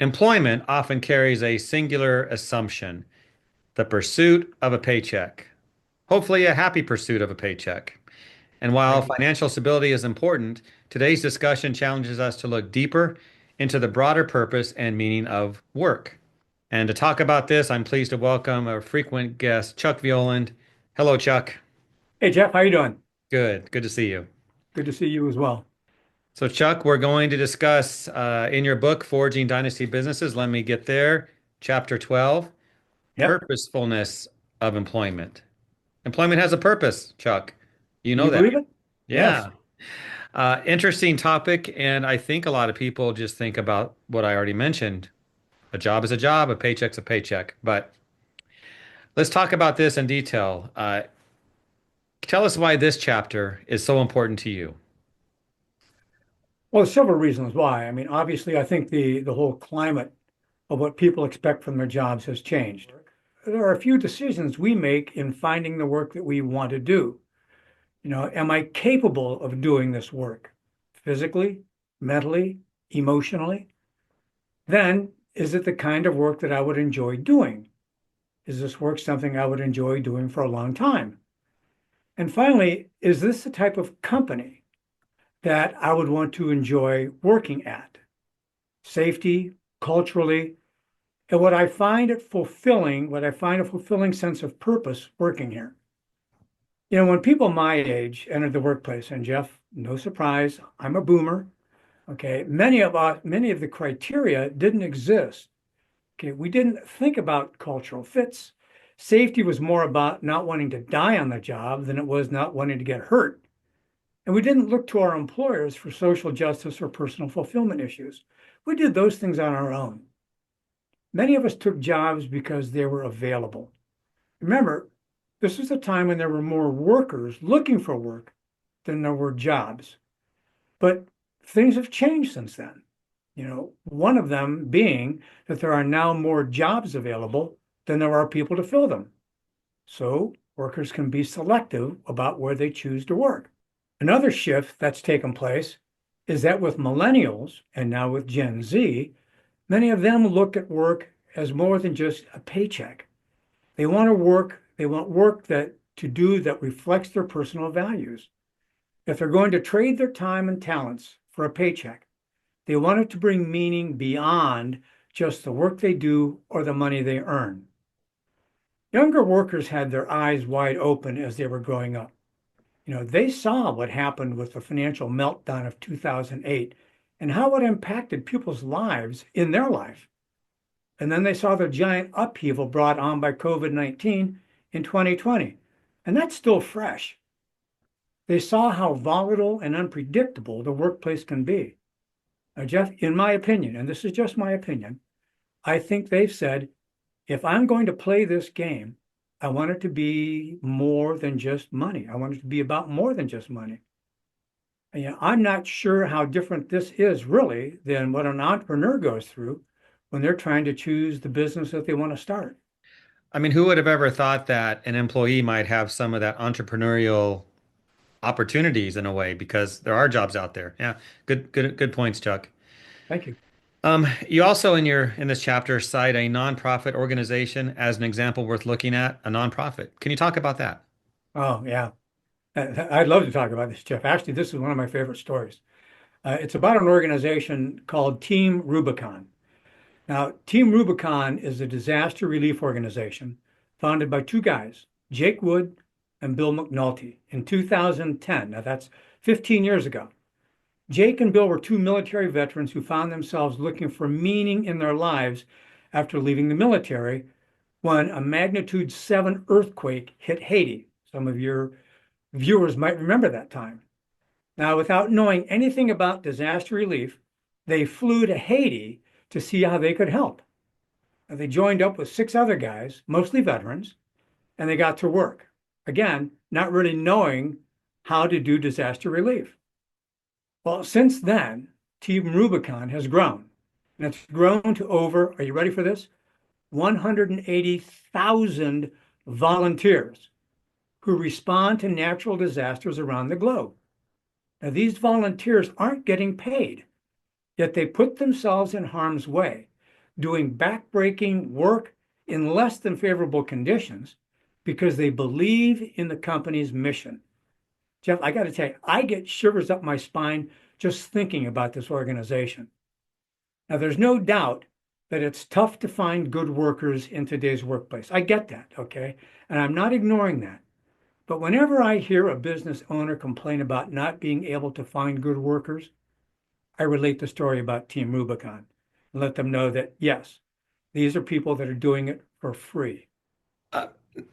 Employment often carries a singular assumption, the pursuit of a paycheck, hopefully a happy pursuit of a paycheck. And while Thank you. financial stability is important, today's discussion challenges us to look deeper into the broader purpose and meaning of work. And to talk about this, I'm pleased to welcome a frequent guest, Chuck Violand. Hello, Chuck. Hey, Jeff, how you doing? Good. Good to see you. Good to see you as well. So, Chuck, we're going to discuss in your book, Forging Dynasty Businesses. Let me get there. Chapter 12, Yep. Purposefulness of Employment. Employment has a purpose, Chuck. You Do know you that. believe it? Yes. Yeah. Interesting topic. And I think a lot of people just think about what I already mentioned. A job is a job, a paycheck's a paycheck. But let's talk about this in detail. Tell us why this chapter is so important to you. Well, there's several reasons why. I mean, obviously, I think the whole climate of what people expect from their jobs has changed. There are a few decisions we make in finding the work that we want to do. Am I capable of doing this work physically, mentally, emotionally? Then, is it the kind of work that I would enjoy doing? Is this work something I would enjoy doing for a long time? And finally, is this the type of company that I would want to enjoy working at? Safety, culturally, and what I find a fulfilling sense of purpose working here. When people my age entered the workplace, and Jeff, no surprise, I'm a boomer. Okay, many of the criteria didn't exist. Okay, we didn't think about cultural fits. Safety was more about not wanting to die on the job than it was not wanting to get hurt. And we didn't look to our employers for social justice or personal fulfillment issues. We did those things on our own. Many of us took jobs because they were available. Remember, this was a time when there were more workers looking for work than there were jobs. But things have changed since then. One of them being that there are now more jobs available than there are people to fill them. So workers can be selective about where they choose to work. Another shift that's taken place is that with millennials and now with Gen Z, many of them look at work as more than just a paycheck. They want work that reflects their personal values. If they're going to trade their time and talents for a paycheck, they want it to bring meaning beyond just the work they do or the money they earn. Younger workers had their eyes wide open as they were growing up. They saw what happened with the financial meltdown of 2008 and how it impacted people's lives in their life. And then they saw the giant upheaval brought on by COVID-19 in 2020. And that's still fresh. They saw how volatile and unpredictable the workplace can be. Now, Jeff, in my opinion, and this is just my opinion, I think they've said, if I'm going to play this game, I want it to be more than just money. I want it to be about more than just money. And, I'm not sure how different this is really than what an entrepreneur goes through when they're trying to choose the business that they want to start. I mean, who would have ever thought that an employee might have some of that entrepreneurial opportunities in a way because there are jobs out there. Yeah, good points, Chuck. Thank you. You also in this chapter cite a nonprofit organization as an example worth looking at, a nonprofit. Can you talk about that? Oh, yeah. I'd love to talk about this, Jeff. Actually, this is one of my favorite stories. It's about an organization called Team Rubicon. Now, Team Rubicon is a disaster relief organization founded by two guys, Jake Wood and Bill McNulty, in 2010. Now, that's 15 years ago. Jake and Bill were two military veterans who found themselves looking for meaning in their lives after leaving the military when a magnitude 7 earthquake hit Haiti. Some of your viewers might remember that time. Now, without knowing anything about disaster relief, they flew to Haiti to see how they could help. They joined up with six other guys, mostly veterans, and they got to work. Again, not really knowing how to do disaster relief. Well, since then, Team Rubicon has grown, and it's grown to over, are you ready for this? 180,000 volunteers who respond to natural disasters around the globe. Now, these volunteers aren't getting paid, yet they put themselves in harm's way. doing backbreaking work in less than favorable conditions because they believe in the company's mission. Jeff, I got to tell you, I get shivers up my spine just thinking about this organization. Now, there's no doubt that it's tough to find good workers in today's workplace. I get that, okay? And I'm not ignoring that. But whenever I hear a business owner complain about not being able to find good workers, I relate the story about Team Rubicon and let them know that, yes, these are people that are doing it for free. Uh,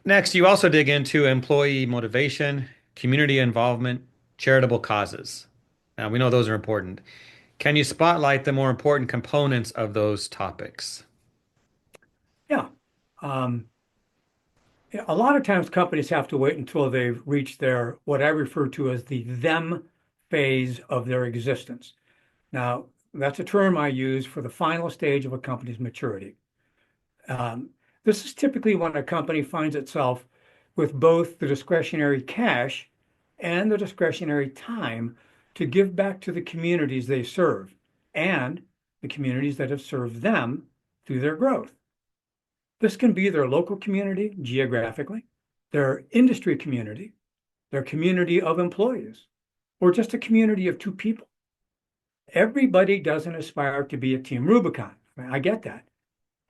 Next, you also dig into employee motivation, community involvement, charitable causes. Now, we know those are important. Can you spotlight the more important components of those topics? Yeah. Um, a lot of times companies have to wait until they've reached their, what I refer to as the them phase of their existence. Now, that's a term I use for the final stage of a company's maturity. Um, this is typically when a company finds itself with both the discretionary cash and the discretionary time to give back to the communities they serve and the communities that have served them through their growth. This can be their local community geographically, their industry community, their community of employees, or just a community of two people. Everybody doesn't aspire to be a Team Rubicon. I get that.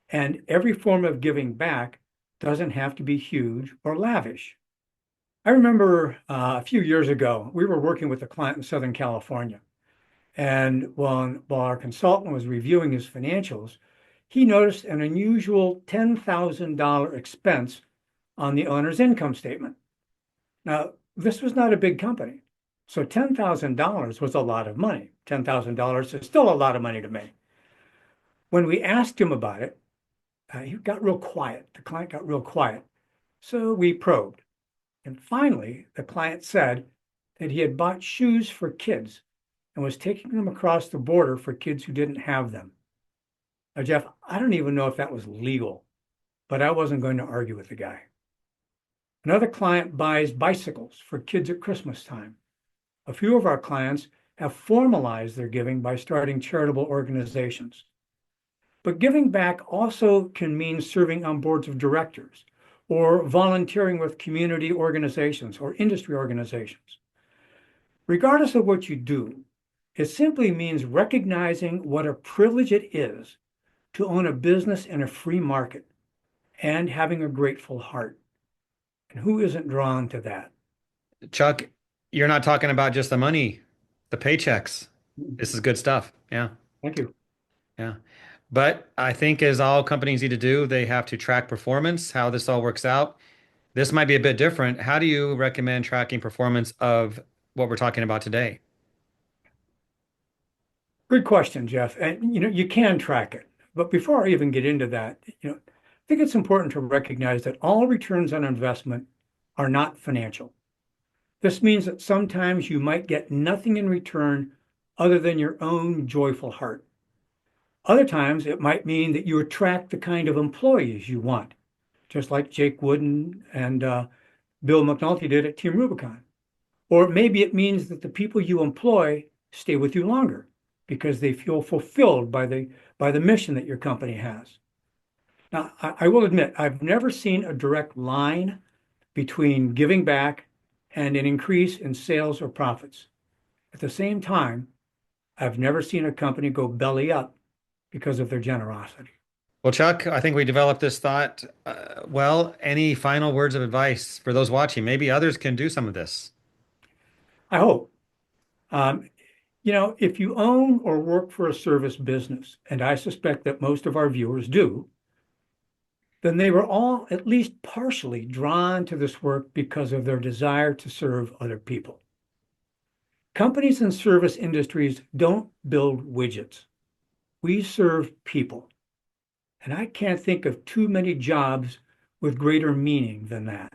And every form of giving back doesn't have to be huge or lavish. I remember a few years ago, we were working with a client in Southern California. And while our consultant was reviewing his financials, he noticed an unusual $10,000 expense on the owner's income statement. Now, this was not a big company. So $10,000 was a lot of money. $10,000 is still a lot of money to me. When we asked him about it, he got real quiet. The client got real quiet. So we probed. And finally, the client said that he had bought shoes for kids and was taking them across the border for kids who didn't have them. Now, Jeff, I don't even know if that was legal, but I wasn't going to argue with the guy. Another client buys bicycles for kids at Christmas time. A few of our clients have formalized their giving by starting charitable organizations. But giving back also can mean serving on boards of directors or volunteering with community organizations or industry organizations. Regardless of what you do, it simply means recognizing what a privilege it is to own a business in a free market and having a grateful heart. And who isn't drawn to that? Chuck, you're not talking about just the money, the paychecks. This is good stuff. Yeah. Thank you. Yeah. But I think as all companies need to do, they have to track performance, how this all works out. This might be a bit different. How do you recommend tracking performance of what we're talking about today? Good question, Jeff. And you can track it. But before I even get into that, I think it's important to recognize that all returns on investment are not financial. This means that sometimes you might get nothing in return other than your own joyful heart. Other times it might mean that you attract the kind of employees you want, just like Jake Wooden and Bill McNulty did at Team Rubicon. Or maybe it means that the people you employ stay with you longer because they feel fulfilled by the mission that your company has. Now, I will admit, I've never seen a direct line between giving back and an increase in sales or profits. At the same time, I've never seen a company go belly up because of their generosity. Well, Chuck, I think we developed this thought. Well, any final words of advice for those watching? Maybe others can do some of this. I hope. Um, if you own or work for a service business, and I suspect that most of our viewers do, then they were all at least partially drawn to this work because of their desire to serve other people. Companies and service industries don't build widgets. We serve people. And I can't think of too many jobs with greater meaning than that.